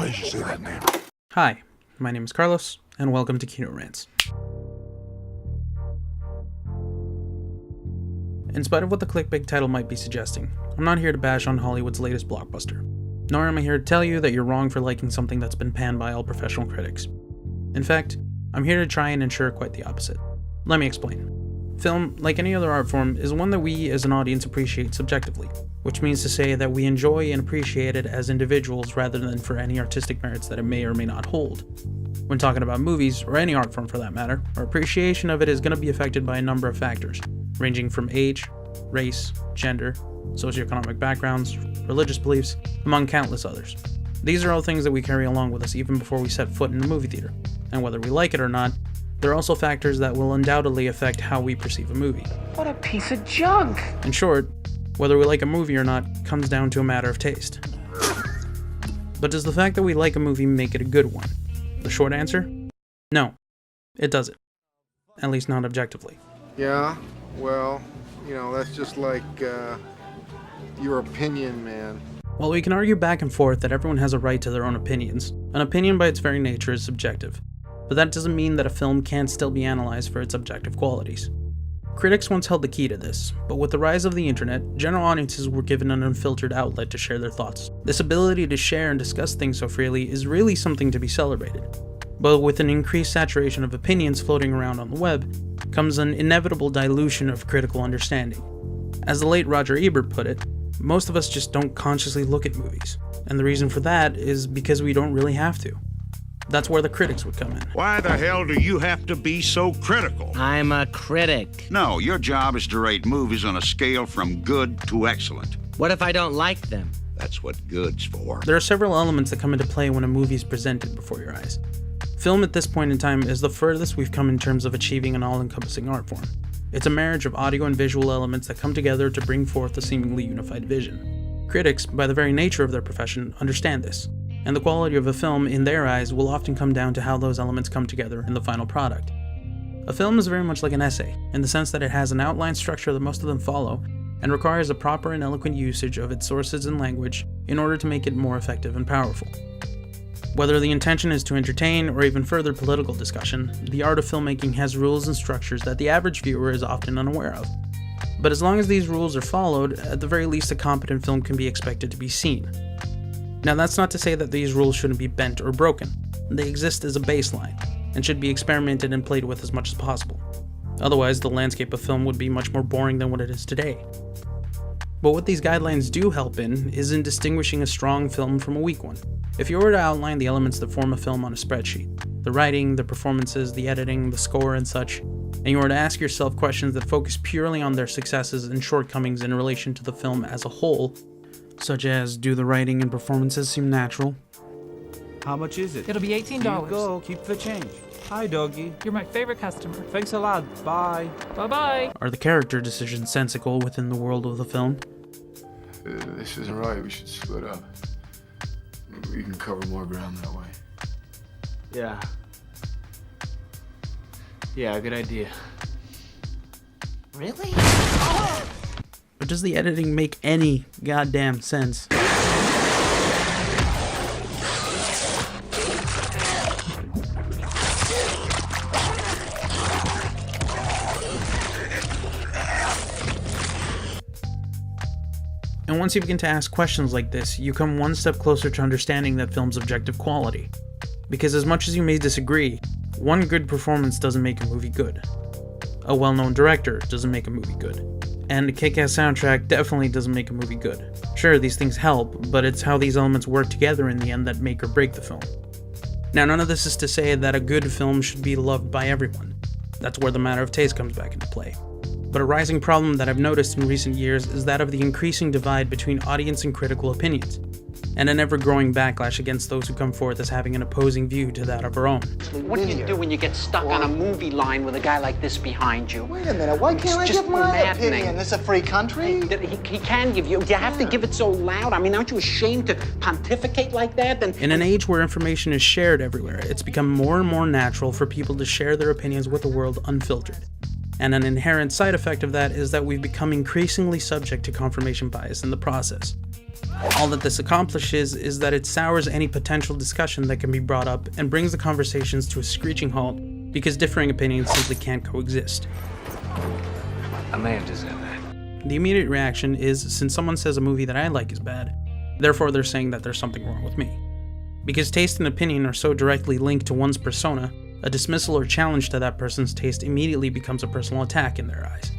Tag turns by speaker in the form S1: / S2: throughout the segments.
S1: did you say that name?
S2: Hi, my name is Carlos, and welcome to Kino Rants. In spite of what the clickbait title might be suggesting, I'm not here to bash on Hollywood's latest blockbuster, nor am I here to tell you that you're wrong for liking something that's been panned by all professional critics. In fact, I'm here to try and ensure quite the opposite. Let me explain. Film, like any other art form, is one that we as an audience appreciate subjectively, which means to say that we enjoy and appreciate it as individuals rather than for any artistic merits that it may or may not hold. When talking about movies, or any art form for that matter, our appreciation of it is going to be affected by a number of factors, ranging from age, race, gender, socioeconomic backgrounds, religious beliefs, among countless others. These are all things that we carry along with us even before we set foot in the movie theater, and whether we like it or not, there are also factors that will undoubtedly affect how we perceive a movie.
S3: What a piece of junk!
S2: In short, whether we like a movie or not comes down to a matter of taste. But does the fact that we like a movie make it a good one? The short answer? No, it doesn't. At least not objectively.
S4: Yeah, well, that's just like, your opinion, man.
S2: While we can argue back and forth that everyone has a right to their own opinions, an opinion by its very nature is subjective. But that doesn't mean that a film can't still be analyzed for its objective qualities. Critics once held the key to this, but with the rise of the internet, general audiences were given an unfiltered outlet to share their thoughts. This ability to share and discuss things so freely is really something to be celebrated. But with an increased saturation of opinions floating around on the web, comes an inevitable dilution of critical understanding. As the late Roger Ebert put it, most of us just don't consciously look at movies, and the reason for that is because we don't really have to. That's where the critics would come in.
S1: Why the hell do you have to be so critical?
S3: I'm a critic.
S1: No, your job is to rate movies on a scale from good to excellent.
S3: What if I don't like them?
S1: That's what good's for.
S2: There are several elements that come into play when a movie is presented before your eyes. Film at this point in time is the furthest we've come in terms of achieving an all-encompassing art form. It's a marriage of audio and visual elements that come together to bring forth a seemingly unified vision. Critics, by the very nature of their profession, understand this, and the quality of a film in their eyes will often come down to how those elements come together in the final product. A film is very much like an essay, in the sense that it has an outline structure that most of them follow, and requires a proper and eloquent usage of its sources and language in order to make it more effective and powerful. Whether the intention is to entertain or even further political discussion, the art of filmmaking has rules and structures that the average viewer is often unaware of. But as long as these rules are followed, at the very least a competent film can be expected to be seen. Now that's not to say that these rules shouldn't be bent or broken. They exist as a baseline, and should be experimented and played with as much as possible. Otherwise, the landscape of film would be much more boring than what it is today. But what these guidelines do help in is in distinguishing a strong film from a weak one. If you were to outline the elements that form a film on a spreadsheet, the writing, the performances, the editing, the score, and such, and you were to ask yourself questions that focus purely on their successes and shortcomings in relation to the film as a whole, such as, do the writing and performances seem natural?
S5: How much is it?
S6: It'll be $18.
S5: Here you go. Keep the change. Hi, doggy.
S6: You're my favorite customer.
S5: Thanks a lot. Bye.
S6: Bye-bye.
S2: Are the character decisions sensical within the world of the film?
S7: This isn't right. We should split up. We can cover more ground that way.
S5: Yeah. Yeah, good idea.
S3: Really?
S2: But does the editing make any goddamn sense? And once you begin to ask questions like this, you come one step closer to understanding that film's objective quality. Because as much as you may disagree, one good performance doesn't make a movie good. A well-known director doesn't make a movie good. And a kick-ass soundtrack definitely doesn't make a movie good. Sure, these things help, but it's how these elements work together in the end that make or break the film. Now, none of this is to say that a good film should be loved by everyone. That's where the matter of taste comes back into play. But a rising problem that I've noticed in recent years is that of the increasing divide between audience and critical opinions, and an ever-growing backlash against those who come forth as having an opposing view to that of our own.
S8: What do you do when you get stuck on a movie line with a guy like this behind you?
S9: Wait a minute, why can't I give my opinion? This is a free country?
S8: He can give you. You have to give it so loud. I mean, aren't you ashamed to pontificate like that?
S2: In an age where information is shared everywhere, it's become more and more natural for people to share their opinions with the world unfiltered. And an inherent side effect of that is that we've become increasingly subject to confirmation bias in the process. All that this accomplishes is that it sours any potential discussion that can be brought up and brings the conversations to a screeching halt because differing opinions simply can't coexist.
S6: Amanda said that.
S2: The immediate reaction is, since someone says a movie that I like is bad, therefore they're saying that there's something wrong with me. Because taste and opinion are so directly linked to one's persona, a dismissal or challenge to that person's taste immediately becomes a personal attack in their eyes.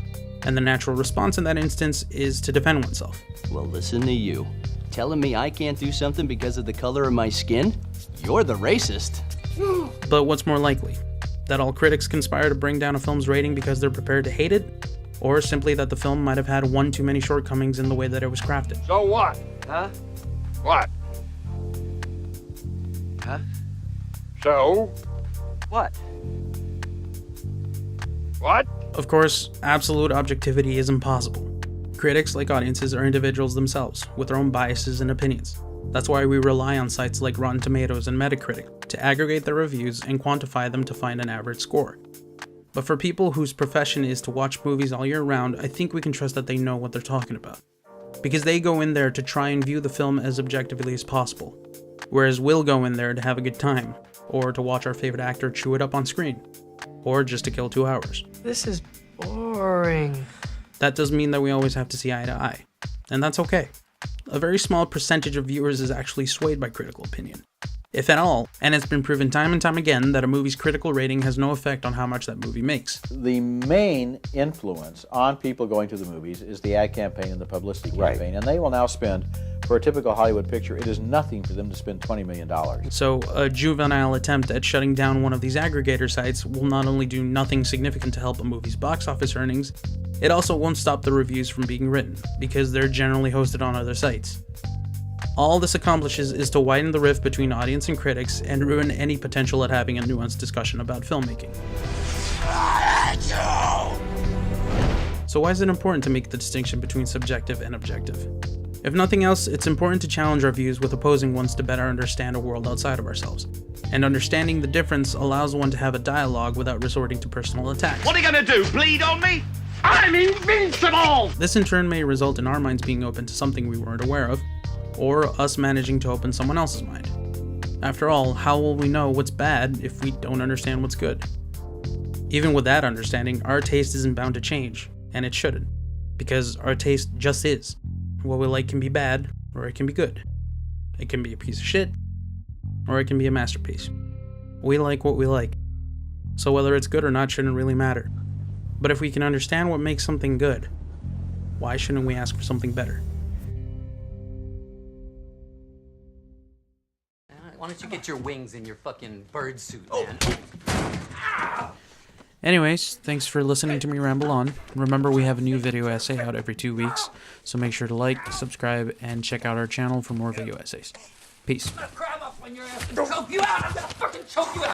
S2: And the natural response in that instance is to defend oneself.
S10: Well, listen to you. Telling me I can't do something because of the color of my skin? You're the racist.
S2: But what's more likely? That all critics conspire to bring down a film's rating because they're prepared to hate it? Or simply that the film might have had one too many shortcomings in the way that it was crafted?
S6: So what? Huh? What? Huh? So? What? What?
S2: Of course, absolute objectivity is impossible. Critics, like audiences, are individuals themselves, with their own biases and opinions. That's why we rely on sites like Rotten Tomatoes and Metacritic to aggregate their reviews and quantify them to find an average score. But for people whose profession is to watch movies all year round, I think we can trust that they know what they're talking about. Because they go in there to try and view the film as objectively as possible, whereas we'll go in there to have a good time, or to watch our favorite actor chew it up on screen, or just to kill 2 hours.
S11: This is boring.
S2: That doesn't mean that we always have to see eye to eye, and that's okay. A very small percentage of viewers is actually swayed by critical opinion, if at all, and it's been proven time and time again that a movie's critical rating has no effect on how much that movie makes.
S12: The main influence on people going to the movies is the ad campaign and the publicity campaign, and they will now spend, for a typical Hollywood picture, it is nothing for them to spend $20 million.
S2: So a juvenile attempt at shutting down one of these aggregator sites will not only do nothing significant to help a movie's box office earnings, it also won't stop the reviews from being written, because they're generally hosted on other sites. All this accomplishes is to widen the rift between audience and critics and ruin any potential at having a nuanced discussion about filmmaking. So why is it important to make the distinction between subjective and objective? If nothing else, it's important to challenge our views with opposing ones to better understand a world outside of ourselves. And understanding the difference allows one to have a dialogue without resorting to personal attacks.
S6: What are you gonna do, bleed on me? I'm invincible!
S2: This in turn may result in our minds being open to something we weren't aware of, or us managing to open someone else's mind. After all, how will we know what's bad if we don't understand what's good? Even with that understanding, our taste isn't bound to change, and it shouldn't, because our taste just is. What we like can be bad, or it can be good. It can be a piece of shit, or it can be a masterpiece. We like what we like, so whether it's good or not shouldn't really matter. But if we can understand what makes something good, why shouldn't we ask for something better?
S13: Why don't you get your wings in your fucking bird suit, man?
S2: Anyways, thanks for listening to me ramble on. Remember, we have a new video essay out every 2 weeks, so make sure to like, subscribe, and check out our channel for more video essays. Peace.
S13: I'm gonna grab up on your ass and choke you out! I'm gonna fucking choke you out!